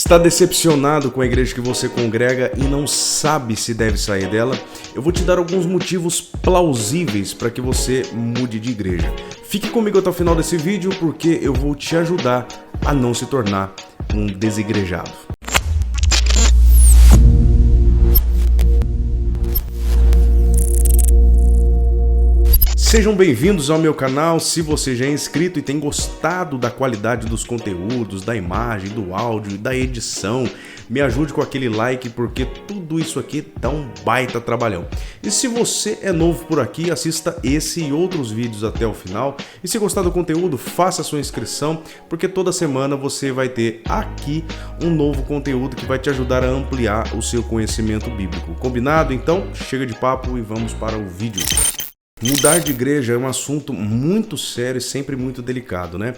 Está decepcionado com a igreja que você congrega e não sabe se deve sair dela? Eu vou te dar alguns motivos plausíveis para que você mude de igreja. Fique comigo até o final desse vídeo porque eu vou te ajudar a não se tornar um desigrejado. Sejam bem-vindos ao meu canal. Se você já é inscrito e tem gostado da qualidade dos conteúdos, da imagem, do áudio e da edição, me ajude com aquele like porque tudo isso aqui dá um baita trabalhão. E se você é novo por aqui, assista esse e outros vídeos até o final. E se gostar do conteúdo, faça a sua inscrição porque toda semana você vai ter aqui um novo conteúdo que vai te ajudar a ampliar o seu conhecimento bíblico. Combinado? Então, chega de papo e vamos para o vídeo. Mudar de igreja é um assunto muito sério e sempre muito delicado, né?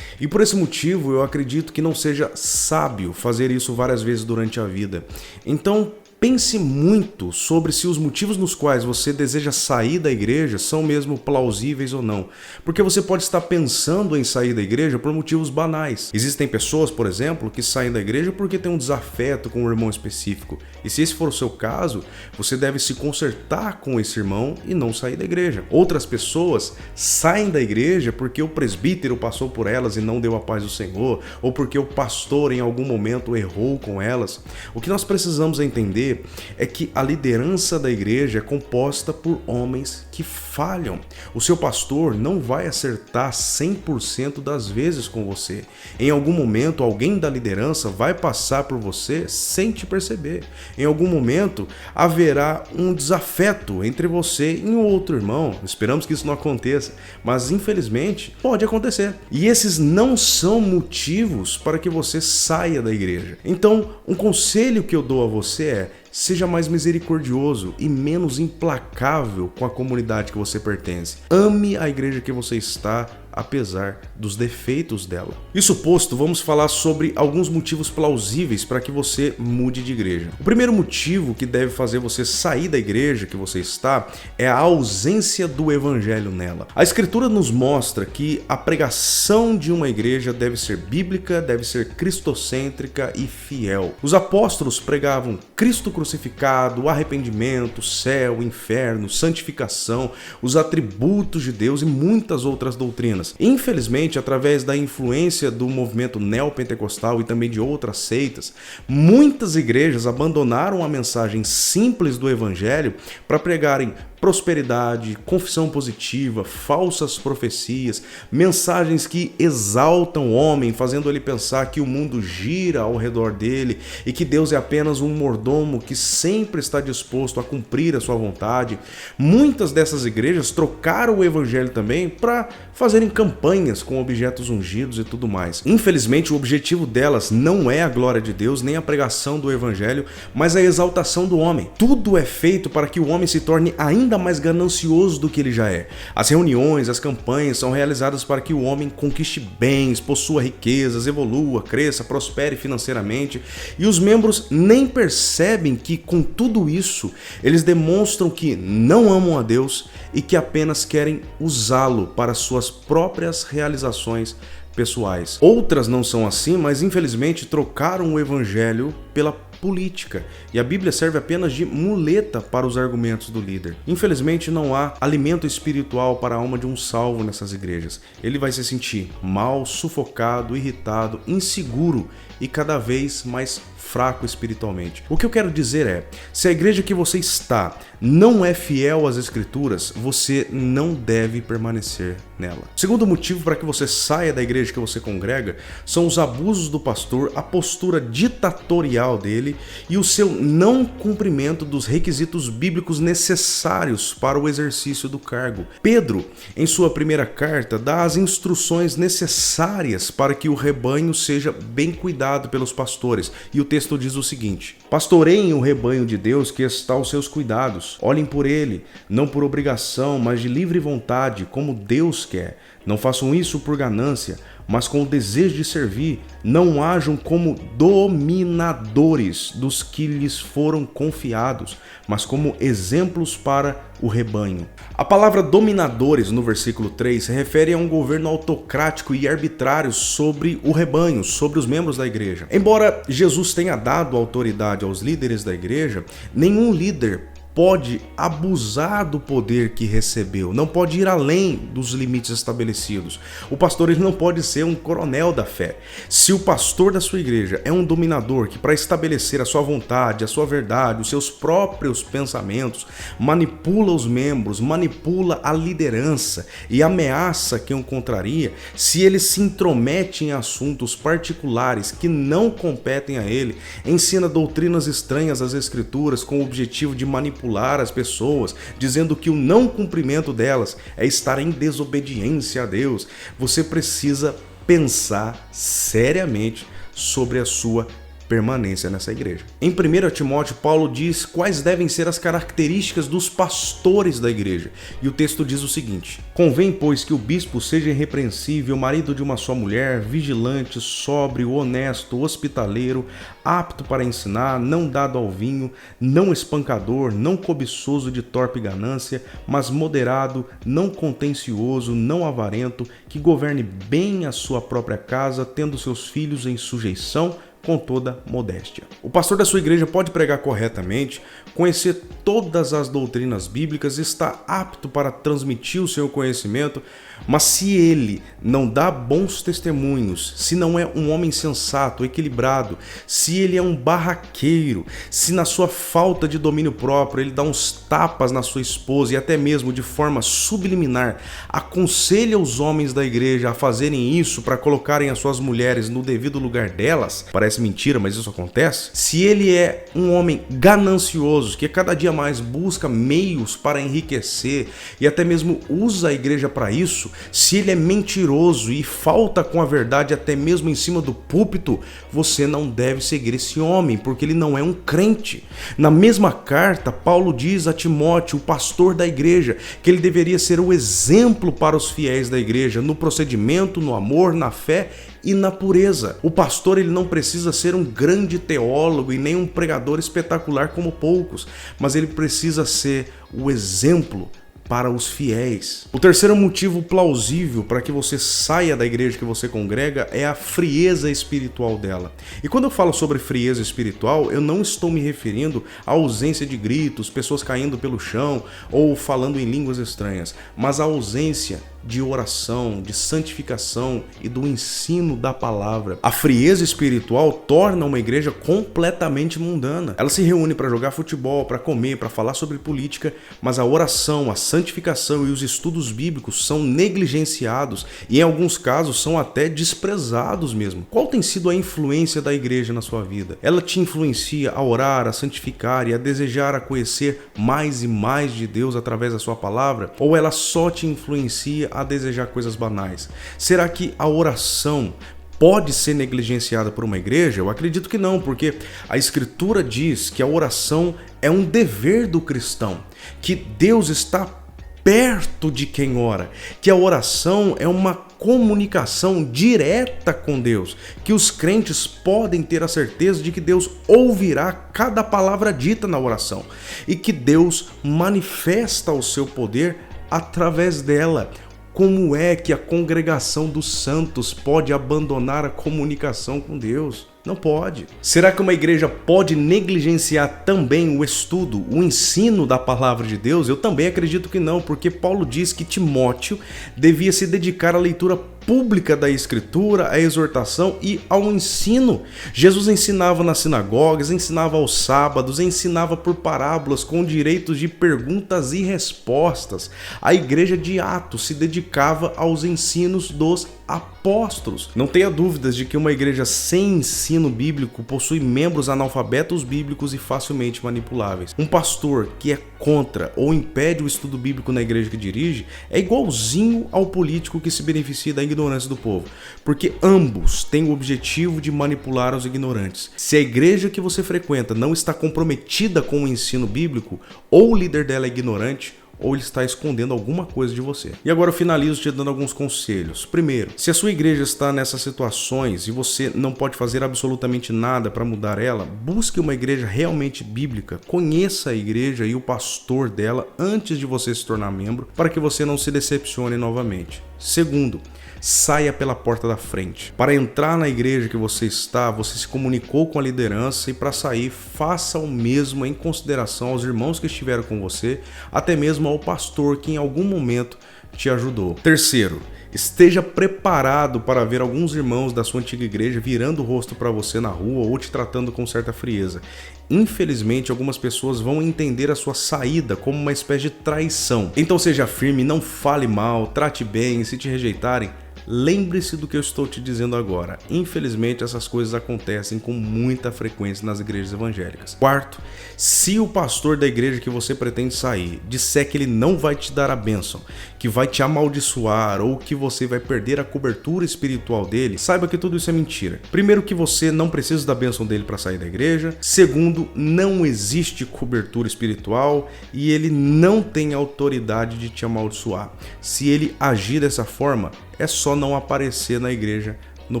E por esse motivo eu acredito que não seja sábio fazer isso várias vezes durante a vida. Então pense muito sobre se os motivos nos quais você deseja sair da igreja são mesmo plausíveis ou não. Porque você pode estar pensando em sair da igreja por motivos banais. Existem pessoas, por exemplo, que saem da igreja porque têm um desafeto com um irmão específico. E se esse for o seu caso, você deve se consertar com esse irmão e não sair da igreja. Outras pessoas saem da igreja porque o presbítero passou por elas e não deu a paz do Senhor, ou porque o pastor em algum momento errou com elas. O que nós precisamos entender é que a liderança da igreja é composta por homens que falham. O seu pastor não vai acertar 100% das vezes com você. Em algum momento, alguém da liderança vai passar por você sem te perceber. Em algum momento, haverá um desafeto entre você e um outro irmão. Esperamos que isso não aconteça, mas infelizmente pode acontecer. E esses não são motivos para que você saia da igreja. Então, um conselho que eu dou a você é: seja mais misericordioso e menos implacável com a comunidade que você pertence. Ame a igreja que você está, apesar dos defeitos dela. Isso posto, vamos falar sobre alguns motivos plausíveis para que você mude de igreja. O primeiro motivo que deve fazer você sair da igreja que você está é a ausência do evangelho nela. A escritura nos mostra que a pregação de uma igreja deve ser bíblica, deve ser cristocêntrica e fiel. Os apóstolos pregavam Cristo crucificado, arrependimento, céu, inferno, santificação, os atributos de Deus e muitas outras doutrinas. Infelizmente, através da influência do movimento neopentecostal e também de outras seitas, muitas igrejas abandonaram a mensagem simples do evangelho para pregarem prosperidade, confissão positiva, falsas profecias, mensagens que exaltam o homem, fazendo ele pensar que o mundo gira ao redor dele e que Deus é apenas um mordomo que sempre está disposto a cumprir a sua vontade. Muitas dessas igrejas trocaram o evangelho também para fazerem campanhas com objetos ungidos e tudo mais. Infelizmente, o objetivo delas não é a glória de Deus, nem a pregação do evangelho, mas a exaltação do homem. Tudo é feito para que o homem se torne ainda mais ganancioso do que ele já é. As reuniões, as campanhas são realizadas para que o homem conquiste bens, possua riquezas, evolua, cresça, prospere financeiramente, e os membros nem percebem que com tudo isso eles demonstram que não amam a Deus e que apenas querem usá-lo para suas próprias realizações pessoais. Outras não são assim, mas infelizmente trocaram o evangelho pela política, e a Bíblia serve apenas de muleta para os argumentos do líder. Infelizmente não há alimento espiritual para a alma de um salvo nessas igrejas. Ele vai se sentir mal, sufocado, irritado, inseguro e cada vez mais fraco espiritualmente. O que eu quero dizer é, se a igreja que você está não é fiel às escrituras, você não deve permanecer nela. O segundo motivo para que você saia da igreja que você congrega são os abusos do pastor, a postura ditatorial dele e o seu não cumprimento dos requisitos bíblicos necessários para o exercício do cargo. Pedro, em sua primeira carta, dá as instruções necessárias para que o rebanho seja bem cuidado pelos pastores, e o texto diz o seguinte: pastoreiem o rebanho de Deus que está aos seus cuidados, olhem por ele, não por obrigação, mas de livre vontade, como Deus quer. Não façam isso por ganância, mas com o desejo de servir. Não hajam como dominadores dos que lhes foram confiados, mas como exemplos para o rebanho. A palavra dominadores no versículo 3 se refere a um governo autocrático e arbitrário sobre o rebanho, sobre os membros da igreja. Embora Jesus tenha dado autoridade aos líderes da igreja, nenhum líder pode abusar do poder que recebeu, não pode ir além dos limites estabelecidos. O pastor ele não pode ser um coronel da fé. Se o pastor da sua igreja é um dominador que, para estabelecer a sua vontade, a sua verdade, os seus próprios pensamentos, manipula os membros, manipula a liderança e ameaça quem o contraria, se ele se intromete em assuntos particulares que não competem a ele, ensina doutrinas estranhas às escrituras com o objetivo de manipular as pessoas, dizendo que o não cumprimento delas é estar em desobediência a Deus, você precisa pensar seriamente sobre a sua permanência nessa igreja. Em 1 Timóteo, Paulo diz quais devem ser as características dos pastores da igreja. E o texto diz o seguinte: convém, pois, que o bispo seja irrepreensível, marido de uma só mulher, vigilante, sóbrio, honesto, hospitaleiro, apto para ensinar, não dado ao vinho, não espancador, não cobiçoso de torpe ganância, mas moderado, não contencioso, não avarento, que governe bem a sua própria casa, tendo seus filhos em sujeição, com toda modéstia. O pastor da sua igreja pode pregar corretamente, conhecer todas as doutrinas bíblicas, está apto para transmitir o seu conhecimento, mas se ele não dá bons testemunhos, se não é um homem sensato, equilibrado, se ele é um barraqueiro, se na sua falta de domínio próprio ele dá uns tapas na sua esposa e até mesmo de forma subliminar aconselha os homens da igreja a fazerem isso para colocarem as suas mulheres no devido lugar delas, parece mentira, mas isso acontece. Se ele é um homem ganancioso, que cada dia mais busca meios para enriquecer e até mesmo usa a igreja para isso, se ele é mentiroso e falta com a verdade até mesmo em cima do púlpito, você não deve seguir esse homem, porque ele não é um crente. Na mesma carta, Paulo diz a Timóteo, o pastor da igreja, que ele deveria ser o exemplo para os fiéis da igreja, no procedimento, no amor, na fé e na pureza. O pastor ele não precisa ser um grande teólogo e nem um pregador espetacular como poucos, mas ele precisa ser o exemplo para os fiéis. O terceiro motivo plausível para que você saia da igreja que você congrega é a frieza espiritual dela. E quando eu falo sobre frieza espiritual, eu não estou me referindo à ausência de gritos, pessoas caindo pelo chão ou falando em línguas estranhas, mas à ausência de oração, de santificação e do ensino da palavra. A frieza espiritual torna uma igreja completamente mundana. Ela se reúne para jogar futebol, para comer, para falar sobre política, mas a oração, a santificação e os estudos bíblicos são negligenciados e em alguns casos são até desprezados mesmo. Qual tem sido a influência da igreja na sua vida? Ela te influencia a orar, a santificar e a desejar a conhecer mais e mais de Deus através da sua palavra? Ou ela só te influencia a desejar coisas banais? Será que a oração pode ser negligenciada por uma igreja? Eu acredito que não, porque a Escritura diz que a oração é um dever do cristão, que Deus está perto de quem ora, que a oração é uma comunicação direta com Deus, que os crentes podem ter a certeza de que Deus ouvirá cada palavra dita na oração e que Deus manifesta o seu poder através dela. Como é que a congregação dos santos pode abandonar a comunicação com Deus? Não pode. Será que uma igreja pode negligenciar também o estudo, o ensino da palavra de Deus? Eu também acredito que não, porque Paulo diz que Timóteo devia se dedicar à leitura pública da Escritura, à exortação e ao ensino. Jesus ensinava nas sinagogas, ensinava aos sábados, ensinava por parábolas com direitos de perguntas e respostas. A igreja de Atos se dedicava aos ensinos dos apóstolos. Não tenha dúvidas de que uma igreja sem ensino bíblico possui membros analfabetos bíblicos e facilmente manipuláveis. Um pastor que é contra ou impede o estudo bíblico na igreja que dirige é igualzinho ao político que se beneficia da ignorância do povo, porque ambos têm o objetivo de manipular os ignorantes. Se a igreja que você frequenta não está comprometida com o ensino bíblico, ou o líder dela é ignorante, ou ele está escondendo alguma coisa de você. E agora eu finalizo te dando alguns conselhos. Primeiro, se a sua igreja está nessas situações e você não pode fazer absolutamente nada para mudar ela, busque uma igreja realmente bíblica, conheça a igreja e o pastor dela antes de você se tornar membro, para que você não se decepcione novamente. Segundo, saia pela porta da frente. Para entrar na igreja que você está, você se comunicou com a liderança e para sair, faça o mesmo em consideração aos irmãos que estiveram com você, até mesmo ao pastor que em algum momento te ajudou. Terceiro, esteja preparado para ver alguns irmãos da sua antiga igreja virando o rosto para você na rua ou te tratando com certa frieza. Infelizmente, algumas pessoas vão entender a sua saída como uma espécie de traição. Então seja firme, não fale mal, trate bem, e se te rejeitarem, lembre-se do que eu estou te dizendo agora. Infelizmente, essas coisas acontecem com muita frequência nas igrejas evangélicas. Quarto, se o pastor da igreja que você pretende sair disser que ele não vai te dar a bênção, que vai te amaldiçoar ou que você vai perder a cobertura espiritual dele, saiba que tudo isso é mentira. Primeiro, que você não precisa da bênção dele para sair da igreja. Segundo, não existe cobertura espiritual e ele não tem autoridade de te amaldiçoar. Se ele agir dessa forma, é só não aparecer na igreja no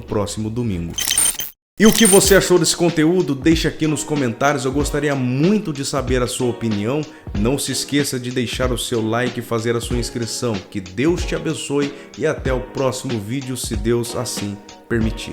próximo domingo. E o que você achou desse conteúdo? Deixa aqui nos comentários, eu gostaria muito de saber a sua opinião. Não se esqueça de deixar o seu like e fazer a sua inscrição. Que Deus te abençoe e até o próximo vídeo, se Deus assim permitir.